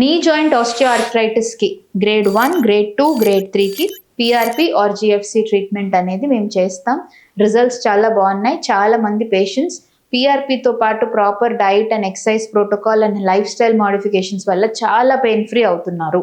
Knee joint osteoarthritis కి grade 1, grade 2, grade 3 కి PRP are GFC treatment అనేది మేము చేస్తాం. రిజల్ట్స్ చాలా బాగున్నాయి. చాలా మంది పేషెంట్స్ పిఆర్పితో పాటు proper diet and exercise protocol and life style modifications వల్ల చాలా పెయిన్ ఫ్రీ అవుతున్నారు.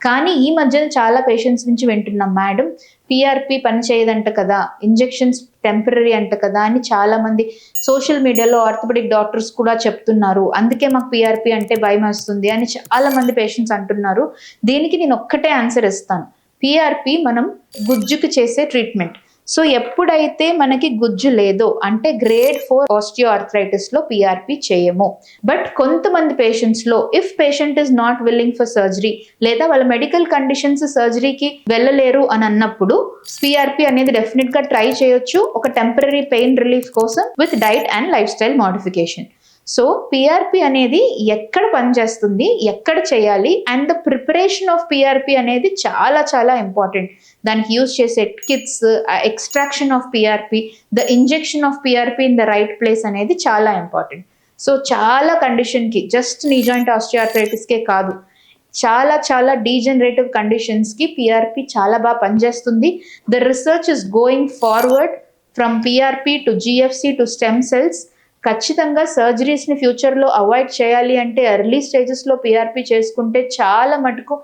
కానీ ఈ మధ్యన చాలా పేషెంట్స్ నుంచి వింటున్నాం, మేడం పిఆర్పి పని చేయదంట కదా, ఇంజెక్షన్స్ టెంపరీ అంట కదా అని చాలా మంది సోషల్ మీడియాలో ఆర్థోపెడిక్ డాక్టర్స్ కూడా చెప్తున్నారు. అందుకే మాకు పిఆర్పి అంటే భయం వస్తుంది అని చాలా మంది పేషెంట్స్ అంటున్నారు. దీనికి నేను ఒక్కటే ఆన్సర్ ఇస్తాను. పిఆర్పి మనం గుజ్జుకి చేసే ట్రీట్మెంట్. సో ఎప్పుడైతే మనకి గుజ్జు లేదో అంటే గ్రేడ్ 4 ఆస్టియోఆర్థరైటిస్ లో పిఆర్పి చేయము. బట్ కొంతమంది పేషెంట్స్ లో if patient is not willing for surgery లేదా వాళ్ళ మెడికల్ కండిషన్స్ సర్జరీకి వెళ్ళలేరు అని అన్నప్పుడు పిఆర్పి అనేది డెఫినెట్ గా ట్రై చేయొచ్చు, ఒక టెంపరీ పెయిన్ రిలీఫ్ కోసం with diet and lifestyle modification. So PRP అనేది ఎక్కడ పనిచేస్తుంది, ఎక్కడ చేయాలి and the preparation of PRP అనేది చాలా చాలా ఇంపార్టెంట్. దానికి యూజ్ చేసే kits, extraction of PRP, the injection of PRP in the right place అనేది చాలా ఇంపార్టెంట్. సో చాలా కండిషన్కి, జస్ట్ నీ జాయింట్ ఆస్టియోఆర్థరైటిస్కే కాదు, చాలా చాలా డీజనరేటివ్ కండిషన్స్కి పిఆర్పి చాలా బాగా పనిచేస్తుంది. The research is going forward from PRP to GFC to stem cells. ఖచ్చితంగా సర్జరీస్ని ఫ్యూచర్లో అవాయిడ్ చేయాలి అంటే ఎర్లీ స్టేజెస్లో పిఆర్పి చేసుకుంటే చాలా మటుకు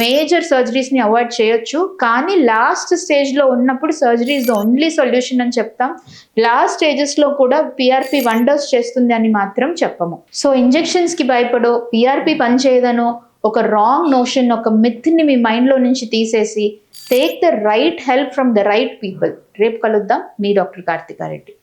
మేజర్ సర్జరీస్ని అవాయిడ్ చేయొచ్చు. కానీ లాస్ట్ స్టేజ్లో ఉన్నప్పుడు surgery is the only solution అని చెప్తాం. లాస్ట్ స్టేజెస్లో కూడా పిఆర్పి వండర్స్ చేస్తుంది అని మాత్రం చెప్పము. సో ఇంజెక్షన్స్కి భయపడో, పిఆర్పి పనిచేయదనో ఒక రాంగ్ నోషన్, ఒక మిత్ని మీ మైండ్లో నుంచి తీసేసి take the right help from the right people. రేపు కలుద్దాం. మీ డాక్టర్ కార్తికా రెడ్డి.